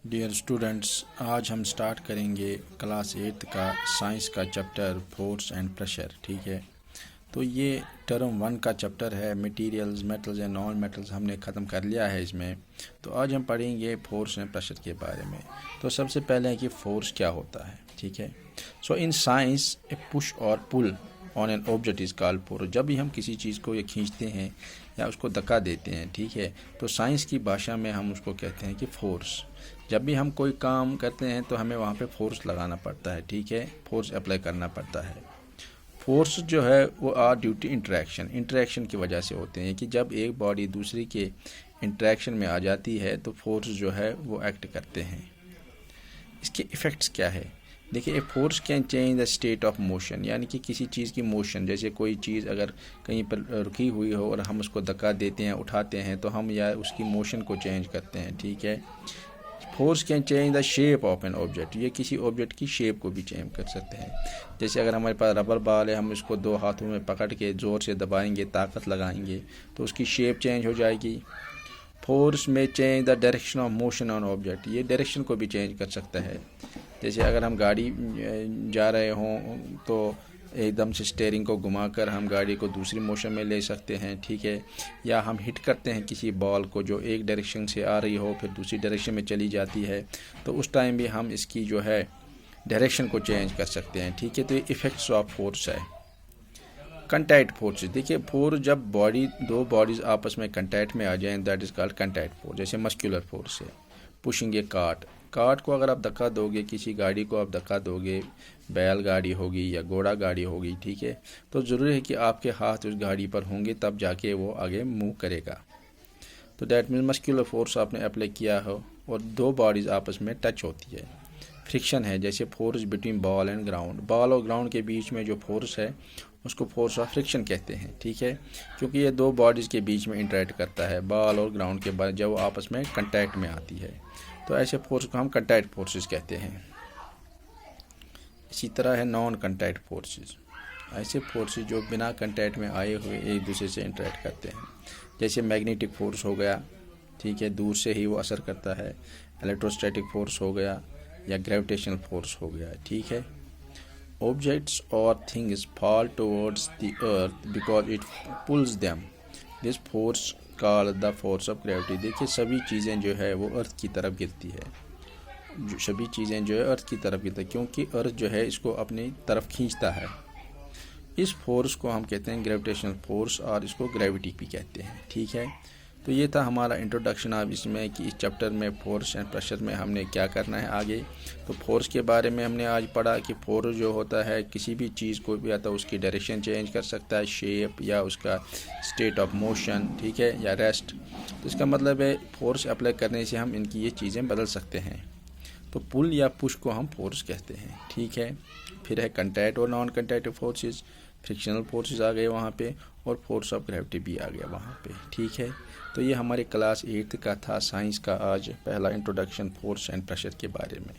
Dear students, आज हम start करेंगे क्लास 8 का साइंस का चैप्टर फोर्स एंड प्रेशर। ठीक है, तो ये टर्म 1 का चैप्टर है। Materials, metals and non metals हमने ख़त्म कर लिया है इसमें। तो आज हम पढ़ेंगे फोर्स एंड प्रेशर के बारे में। तो सबसे पहले है कि फोर्स क्या होता है। ठीक है, सो इन साइंस ए पुश और pull on an object is called force. जब भी हम किसी चीज़ को ये खींचते हैं या उसको धक्का देते हैं, ठीक है, तो साइंस की भाषा में हम उसको कहते हैं कि फोर्स। जब भी हम कोई काम करते हैं तो हमें वहाँ पे फोर्स लगाना पड़ता है। ठीक है, फोर्स अप्लाई करना पड़ता है। फोर्स जो है वो आर ड्यू टू इंटरेक्शन की वजह से होते हैं कि जब एक बॉडी दूसरी के इंटरेक्शन में आ जाती है तो फोर्स जो है वो एक्ट करते हैं। इसके इफ़ेक्ट्स क्या है? देखिए, a force can change the state of motion, यानी कि किसी चीज़ की मोशन, जैसे कोई चीज़ अगर कहीं पर रुकी हुई हो और हम उसको धक्का देते हैं, उठाते हैं, तो हम या उसकी मोशन को चेंज करते हैं। ठीक है, force can change the shape of an object, ये किसी ऑब्जेक्ट की शेप को भी चेंज कर सकते हैं। जैसे अगर हमारे पास रबर बॉल है, हम इसको दो हाथों में पकड़ के ज़ोर से दबाएंगे, ताकत लगाएंगे, तो उसकी शेप चेंज हो जाएगी। फोर्स में change the direction of motion on object, ये डायरेक्शन को भी चेंज कर सकता है। जैसे अगर हम गाड़ी जा रहे हों तो एकदम से स्टीयरिंग को घुमाकर हम गाड़ी को दूसरी मोशन में ले सकते हैं। ठीक है, या हम हिट करते हैं किसी बॉल को जो एक डायरेक्शन से आ रही हो फिर दूसरी डायरेक्शन में चली जाती है, तो उस टाइम भी हम इसकी जो है डायरेक्शन को चेंज कर सकते हैं। ठीक है, तो ये इफ़ेक्ट्स ऑफ फोर्स है। कंटैक्ट फोर्स, देखिए फोर्स जब दो बॉडीज़ आपस में कंटैक्ट में आ जाएं, that is called contact force. जैसे मस्कुलर फोर्स है, पुशिंग ए कार्ट को अगर आप धक्का दोगे, किसी गाड़ी को आप धक्का दोगे, बैलगाड़ी होगी या घोड़ा गाड़ी होगी, ठीक है, तो ज़रूरी है कि आपके हाथ उस गाड़ी पर होंगे तब जाके वो आगे मूव करेगा। तो दैट मीन्स मस्कुलर फोर्स आपने अप्लाई किया हो और दो बॉडीज़ आपस में टच होती है। फ्रिक्शन है, जैसे force between ball and ground, ball और ग्राउंड के बीच में जो फोर्स है उसको फोर्स ऑफ फ्रिक्शन कहते हैं। ठीक है, क्योंकि ये दो बॉडीज़ के बीच में इंटरेक्ट करता है, बॉल और ग्राउंड के बाद जब वो आपस में कंटैक्ट में आती है, तो ऐसे फोर्स को हम कंटैक्ट फोर्सेस कहते हैं। इसी तरह है नॉन कंटैक्ट फोर्सेस, ऐसे फोर्सेस जो बिना कंटैक्ट में आए हुए एक दूसरे से इंटरेक्ट करते हैं। जैसे मैग्नेटिक फोर्स हो गया, ठीक है, दूर से ही वो असर करता है। इलेक्ट्रोस्टैटिक फोर्स हो गया या ग्रेविटेशनल फोर्स हो गया। ठीक है, ऑब्जेक्ट्स और things fall towards the earth because it pools them, this force called the force of gravity. देखिए, सभी चीज़ें जो है वो अर्थ की तरफ गिरती है, सभी चीज़ें जो है अर्थ की तरफ गिरती है, क्योंकि अर्थ जो है इसको अपनी तरफ खींचता है। इस फोर्स को हम कहते हैं ग्रेविटेशनल फोर्स और इसको ग्रेविटी भी कहते हैं। ठीक है, तो ये था हमारा इंट्रोडक्शन अब इसमें कि इस चैप्टर में फोर्स एंड प्रेशर में हमने क्या करना है आगे। तो फोर्स के बारे में हमने आज पढ़ा कि फोर्स जो होता है किसी भी चीज़ को भी आता है उसकी डायरेक्शन चेंज कर सकता है, शेप या उसका स्टेट ऑफ मोशन, ठीक है, या रेस्ट। तो इसका मतलब है फोर्स अप्लाई करने से हम इनकी ये चीज़ें बदल सकते हैं। तो पुल या पुश को हम फोर्स कहते हैं। ठीक है, फिर है कंटैक्ट और non contact forces, frictional forces आ गए वहाँ पे, और फोर्स ऑफ ग्रेविटी भी आ गया वहाँ पे। ठीक है, तो ये हमारे क्लास 8 का था साइंस का आज पहला इंट्रोडक्शन फोर्स एंड प्रेशर के बारे में।